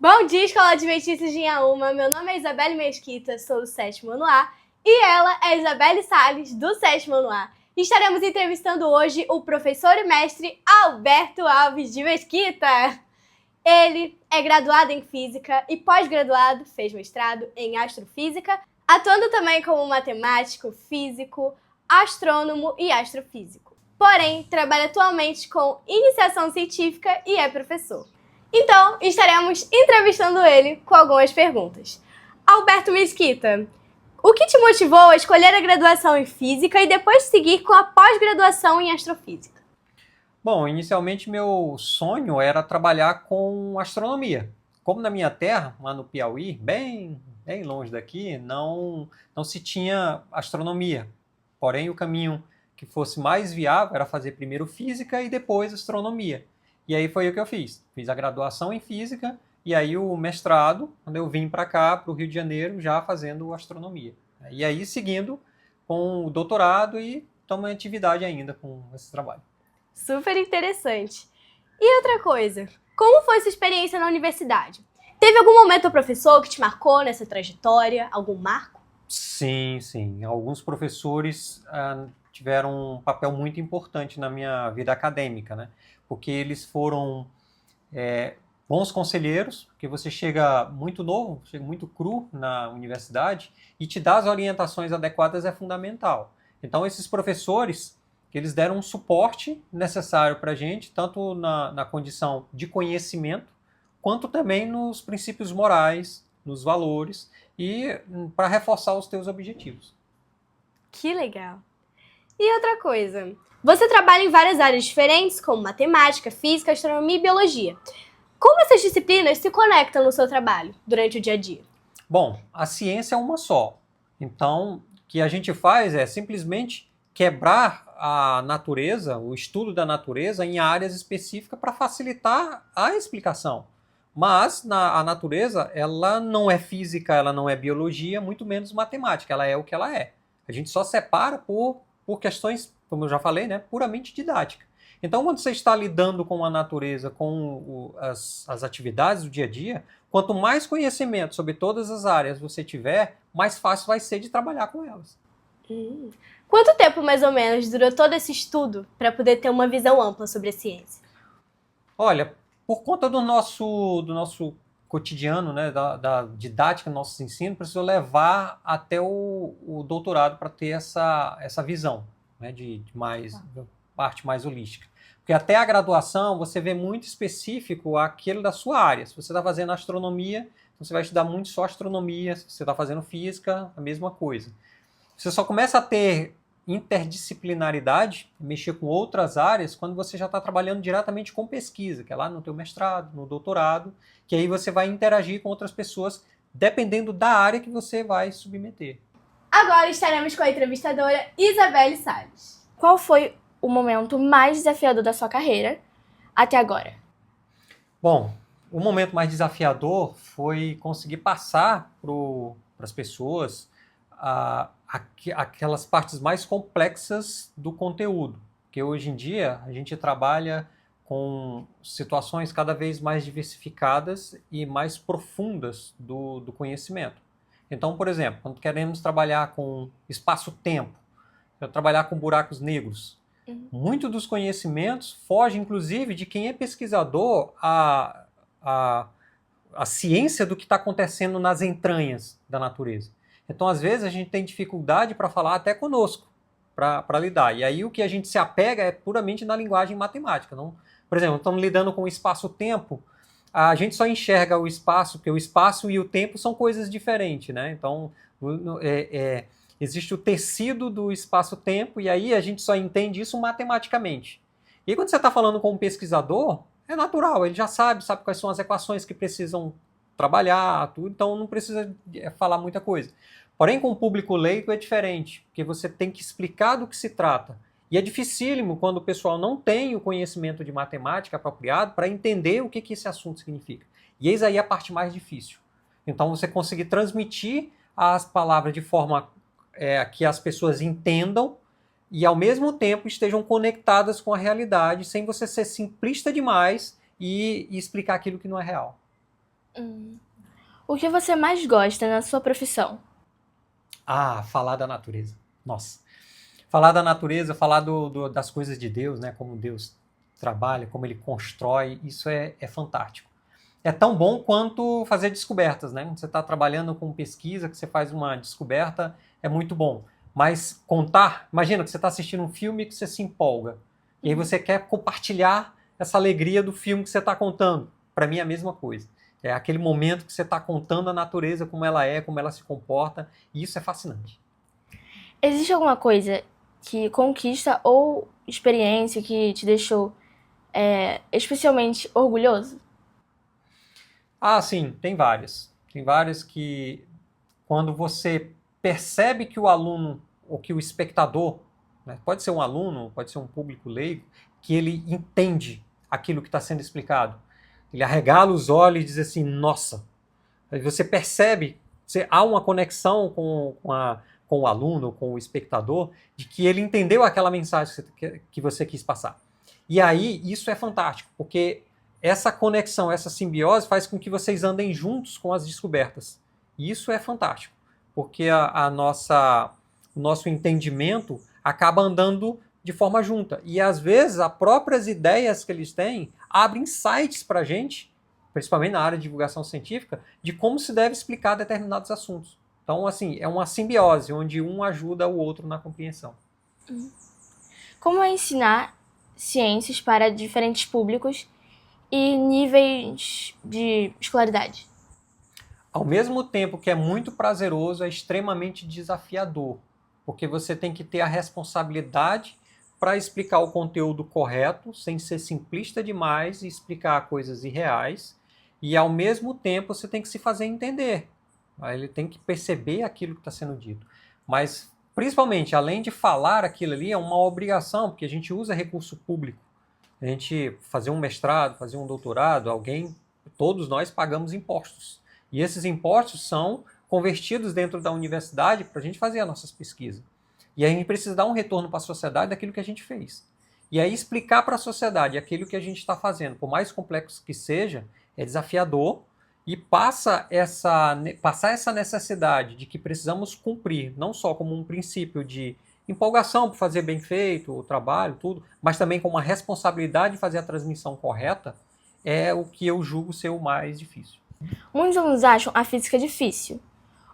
Bom dia, Escola Adventista de Inhaúma. Meu nome é Isabelle Mesquita, sou do 7º ano A. E ela é Isabelle Salles, do 7º ano A. Estaremos entrevistando hoje o professor e mestre Alberto Alves de Mesquita. Ele é graduado em Física e pós-graduado, fez mestrado em Astrofísica, atuando também como matemático, físico, astrônomo e astrofísico. Porém, trabalha atualmente com iniciação científica e é professor. Então, estaremos entrevistando ele com algumas perguntas. Alberto Mesquita, o que te motivou a escolher a graduação em Física e depois seguir com a pós-graduação em Astrofísica? Bom, inicialmente meu sonho era trabalhar com astronomia. Como na minha terra, lá no Piauí, bem longe daqui, não se tinha astronomia. Porém, o caminho que fosse mais viável era fazer primeiro Física e depois astronomia. E aí foi o que eu fiz. Fiz a graduação em Física e aí o mestrado, quando eu vim para cá, para o Rio de Janeiro, já fazendo astronomia. E aí seguindo com o doutorado e estamos em atividade ainda com esse trabalho. Super interessante. E outra coisa, como foi sua experiência na universidade? Teve algum momento ou professor que te marcou nessa trajetória? Algum marco? Sim. Alguns professores tiveram um papel muito importante na minha vida acadêmica, né? Porque eles foram bons conselheiros, porque você chega muito novo, chega muito cru na universidade, e te dar as orientações adequadas é fundamental. Então, esses professores, eles deram um suporte necessário para a gente, tanto na condição de conhecimento, quanto também nos princípios morais, nos valores, e para reforçar os teus objetivos. Que legal! E outra coisa, você trabalha em várias áreas diferentes, como matemática, física, astronomia e biologia. Como essas disciplinas se conectam no seu trabalho durante o dia a dia? Bom, a ciência é uma só. Então, o que a gente faz é simplesmente quebrar a natureza, o estudo da natureza, em áreas específicas para facilitar a explicação. Mas a natureza, ela não é física, ela não é biologia, muito menos matemática, ela é o que ela é. A gente só separa por questões, como eu já falei, né, puramente didáticas. Então, quando você está lidando com a natureza, com as atividades do dia a dia, quanto mais conhecimento sobre todas as áreas você tiver, mais fácil vai ser de trabalhar com elas. Quanto tempo, mais ou menos, durou todo esse estudo para poder ter uma visão ampla sobre a ciência? Olha, por conta do nosso cotidiano, né, da didática do nosso ensino, precisou levar até o doutorado para ter essa visão, né, de parte mais holística. Porque até a graduação você vê muito específico aquilo da sua área. Se você está fazendo astronomia, você vai estudar muito só astronomia. Se você está fazendo física, a mesma coisa. Você só começa a ter interdisciplinaridade, mexer com outras áreas, quando você já está trabalhando diretamente com pesquisa, que é lá no teu mestrado, no doutorado, que aí você vai interagir com outras pessoas, dependendo da área que você vai submeter. Agora estaremos com a entrevistadora Isabelle Salles. Qual foi o momento mais desafiador da sua carreira até agora? Bom, o momento mais desafiador foi conseguir passar para as pessoas aquelas partes mais complexas do conteúdo, porque hoje em dia a gente trabalha com situações cada vez mais diversificadas e mais profundas do conhecimento. Então, por exemplo, quando queremos trabalhar com espaço-tempo, trabalhar com buracos negros, muito dos conhecimentos foge, inclusive, de quem é pesquisador a ciência do que está acontecendo nas entranhas da natureza. Então, às vezes, a gente tem dificuldade para falar até conosco, para lidar. E aí o que a gente se apega é puramente na linguagem matemática. Não? Por exemplo, estamos lidando com o espaço-tempo, a gente só enxerga o espaço, porque o espaço e o tempo são coisas diferentes, né? Então, existe o tecido do espaço-tempo e aí a gente só entende isso matematicamente. E quando você está falando com um pesquisador, é natural, ele já sabe quais são as equações que precisam trabalhar, tudo, então não precisa falar muita coisa. Porém, com o público leigo é diferente, porque você tem que explicar do que se trata. E é dificílimo quando o pessoal não tem o conhecimento de matemática apropriado para entender o que esse assunto significa. E eis aí a parte mais difícil. Então, você conseguir transmitir as palavras de forma que as pessoas entendam e, ao mesmo tempo, estejam conectadas com a realidade, sem você ser simplista demais e explicar aquilo que não é real. Hum. O que você mais gosta na sua profissão? Ah, falar da natureza. Nossa. Falar da natureza, falar das coisas de Deus, né? Como Deus trabalha, como Ele constrói, isso é fantástico. É tão bom quanto fazer descobertas, né? Quando você está trabalhando com pesquisa, que você faz uma descoberta, é muito bom. Mas contar, imagina que você está assistindo um filme que você se empolga. E aí você quer compartilhar essa alegria do filme que você está contando. Para mim é a mesma coisa. É aquele momento que você está contando a natureza, como ela é, como ela se comporta, e isso é fascinante. Existe alguma coisa que conquista ou experiência que te deixou especialmente orgulhoso? Ah, sim, tem várias. Tem várias que, quando você percebe que o aluno, ou que o espectador, né, pode ser um aluno, pode ser um público leigo, que ele entende aquilo que está sendo explicado. Ele arregala os olhos e diz assim, nossa. Aí você percebe, há uma conexão com o aluno, com o espectador, de que ele entendeu aquela mensagem que você quis passar. E aí, isso é fantástico, porque essa conexão, essa simbiose faz com que vocês andem juntos com as descobertas. E isso é fantástico, porque o nosso entendimento acaba andando de forma junta. E às vezes, as próprias ideias que eles têm abrem insights para a gente, principalmente na área de divulgação científica, de como se deve explicar determinados assuntos. Então, assim, é uma simbiose, onde um ajuda o outro na compreensão. Como é ensinar ciências para diferentes públicos e níveis de escolaridade? Ao mesmo tempo que é muito prazeroso, é extremamente desafiador, porque você tem que ter a responsabilidade para explicar o conteúdo correto, sem ser simplista demais e explicar coisas irreais, e ao mesmo tempo você tem que se fazer entender. Ele tem que perceber aquilo que está sendo dito. Mas, principalmente, além de falar aquilo ali, é uma obrigação, porque a gente usa recurso público. A gente fazer um mestrado, fazer um doutorado, todos nós pagamos impostos. E esses impostos são convertidos dentro da universidade para a gente fazer as nossas pesquisas. E a gente precisa dar um retorno para a sociedade daquilo que a gente fez. E aí explicar para a sociedade aquilo que a gente está fazendo, por mais complexo que seja, é desafiador e passar essa necessidade de que precisamos cumprir, não só como um princípio de empolgação por fazer bem feito o trabalho, tudo, mas também com uma responsabilidade de fazer a transmissão correta, é o que eu julgo ser o mais difícil. Muitos alunos acham a física difícil.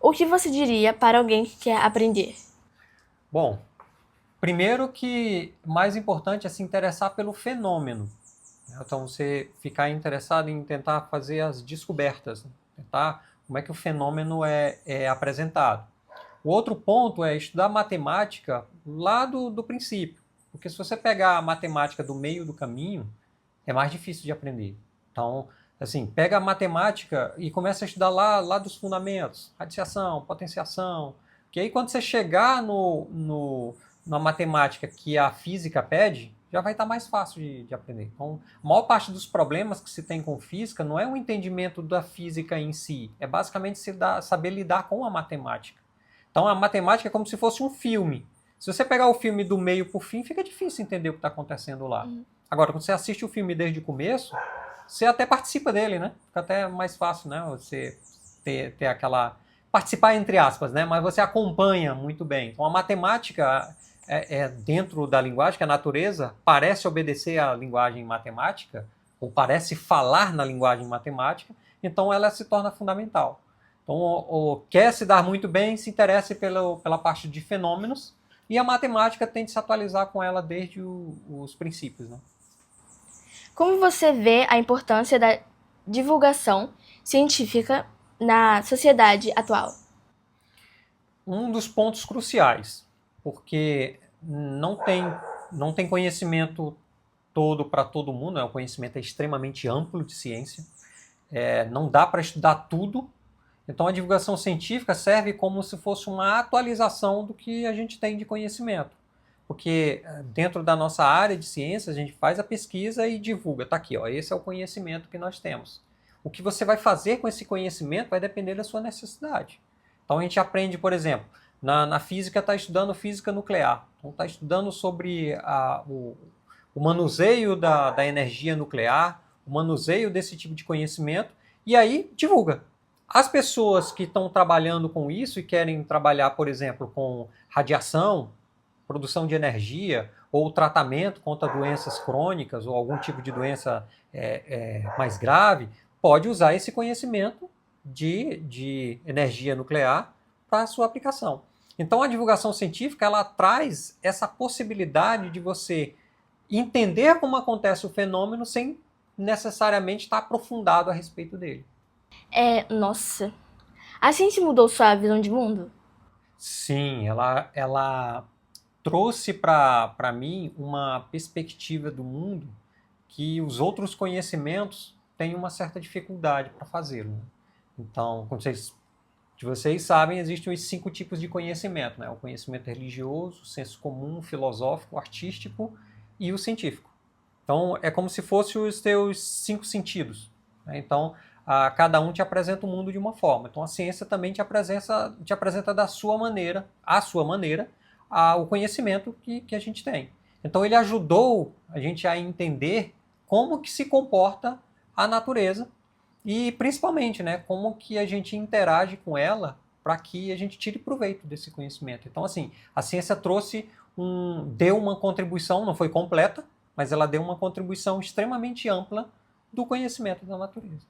O que você diria para alguém que quer aprender? Bom, primeiro que mais importante é se interessar pelo fenômeno. Então, você ficar interessado em tentar fazer as descobertas, tentar como é que o fenômeno é apresentado. O outro ponto é estudar matemática lá do princípio, porque se você pegar a matemática do meio do caminho, é mais difícil de aprender. Então, assim, pega a matemática e começa a estudar lá dos fundamentos, radiciação, potenciação, que aí quando você chegar na matemática que a física pede, já vai estar mais fácil de aprender. Então, a maior parte dos problemas que se tem com física não é um entendimento da física em si, é basicamente saber lidar com a matemática. Então, a matemática é como se fosse um filme. Se você pegar o filme do meio para o fim, fica difícil entender o que está acontecendo lá. Agora, quando você assiste o filme desde o começo, você até participa dele, né? Fica até mais fácil, né? Você ter aquela... participar entre aspas, né? Mas você acompanha muito bem. Então, a matemática dentro da linguagem, que a natureza parece obedecer à linguagem matemática, ou parece falar na linguagem matemática, então ela se torna fundamental. Então, quer se dar muito bem, se interesse pela parte de fenômenos, e a matemática tem de se atualizar com ela desde os princípios, né? Como você vê a importância da divulgação científica na sociedade atual? Um dos pontos cruciais, porque não tem conhecimento todo para todo mundo, né? O conhecimento é extremamente amplo de ciência, não dá para estudar tudo, então a divulgação científica serve como se fosse uma atualização do que a gente tem de conhecimento. Porque dentro da nossa área de ciência, a gente faz a pesquisa e divulga. Está aqui, ó, esse é o conhecimento que nós temos. O que você vai fazer com esse conhecimento vai depender da sua necessidade. Então a gente aprende, por exemplo, na física está estudando física nuclear. Então está estudando sobre o manuseio da energia nuclear, o manuseio desse tipo de conhecimento, e aí divulga. As pessoas que estão trabalhando com isso e querem trabalhar, por exemplo, com radiação, produção de energia ou tratamento contra doenças crônicas ou algum tipo de doença mais grave, pode usar esse conhecimento de energia nuclear para a sua aplicação. Então, a divulgação científica ela traz essa possibilidade de você entender como acontece o fenômeno sem necessariamente estar aprofundado a respeito dele. Nossa. A ciência mudou sua visão de mundo? Sim, ela trouxe para mim uma perspectiva do mundo que os outros conhecimentos têm uma certa dificuldade para fazê-lo, né? Então, como vocês sabem, existem os 5 tipos de conhecimento, né? O conhecimento religioso, o senso comum, o filosófico, o artístico e o científico. Então, é como se fossem os teus 5 sentidos, né? Então, cada um te apresenta o mundo de uma forma. Então, a ciência também te apresenta da sua maneira, o conhecimento que a gente tem. Então, ele ajudou a gente a entender como que se comporta a natureza e, principalmente, né, como que a gente interage com ela para que a gente tire proveito desse conhecimento. Então, assim, a ciência deu uma contribuição, não foi completa, mas ela deu uma contribuição extremamente ampla do conhecimento da natureza.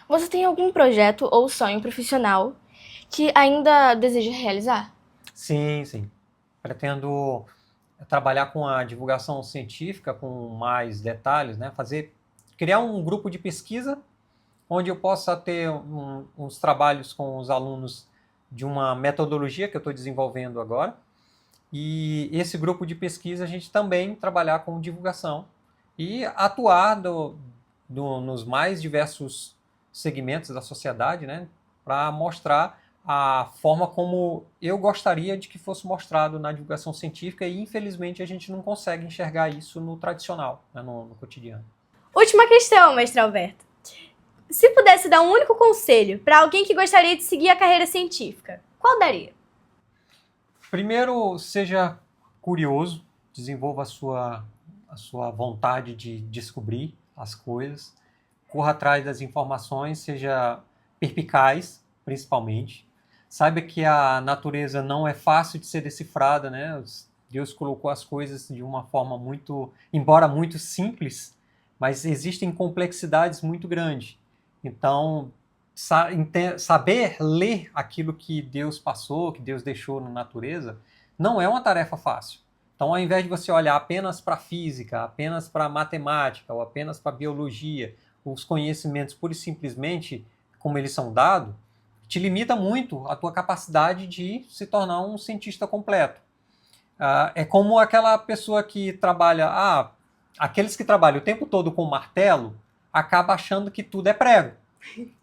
Você tem algum projeto ou sonho profissional que ainda deseja realizar? Sim, sim. Pretendo trabalhar com a divulgação científica com mais detalhes, né? Criar um grupo de pesquisa onde eu possa ter uns trabalhos com os alunos de uma metodologia que eu estou desenvolvendo agora. E esse grupo de pesquisa a gente também trabalhar com divulgação e atuar nos mais diversos segmentos da sociedade, né? Para mostrar a forma como eu gostaria de que fosse mostrado na divulgação científica e, infelizmente, a gente não consegue enxergar isso no tradicional, né, no cotidiano. Última questão, mestre Alberto. Se pudesse dar um único conselho para alguém que gostaria de seguir a carreira científica, qual daria? Primeiro, seja curioso, desenvolva a sua vontade de descobrir as coisas, corra atrás das informações, seja perspicaz, principalmente. Saiba que a natureza não é fácil de ser decifrada, né? Deus colocou as coisas de uma forma embora muito simples, mas existem complexidades muito grandes. Então, saber ler aquilo que Deus passou, que Deus deixou na natureza, não é uma tarefa fácil. Então, ao invés de você olhar apenas para a física, apenas para a matemática, ou apenas para a biologia, os conhecimentos pura e simplesmente como eles são dados, te limita muito a tua capacidade de se tornar um cientista completo. É como aquela pessoa que trabalha, aqueles que trabalham o tempo todo com martelo, acaba achando que tudo é prego.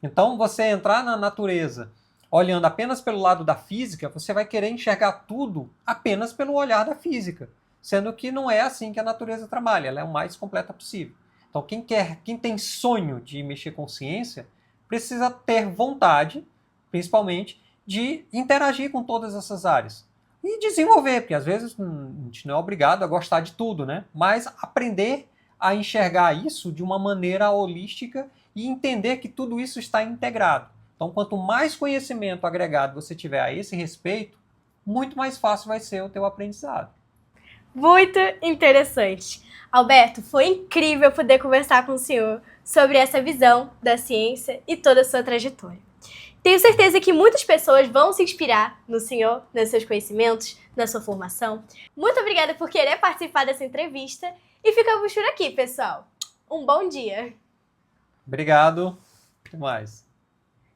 Então, você entrar na natureza olhando apenas pelo lado da física, você vai querer enxergar tudo apenas pelo olhar da física, sendo que não é assim que a natureza trabalha, ela é o mais completa possível. Então, quem tem sonho de mexer com ciência, precisa ter vontade, principalmente, de interagir com todas essas áreas. E desenvolver, porque às vezes a gente não é obrigado a gostar de tudo, né? Mas aprender a enxergar isso de uma maneira holística e entender que tudo isso está integrado. Então, quanto mais conhecimento agregado você tiver a esse respeito, muito mais fácil vai ser o teu aprendizado. Muito interessante. Alberto, foi incrível poder conversar com o senhor sobre essa visão da ciência e toda a sua trajetória. Tenho certeza que muitas pessoas vão se inspirar no senhor, nos seus conhecimentos, na sua formação. Muito obrigada por querer participar dessa entrevista e ficamos por aqui, pessoal. Um bom dia! Obrigado. Até mais.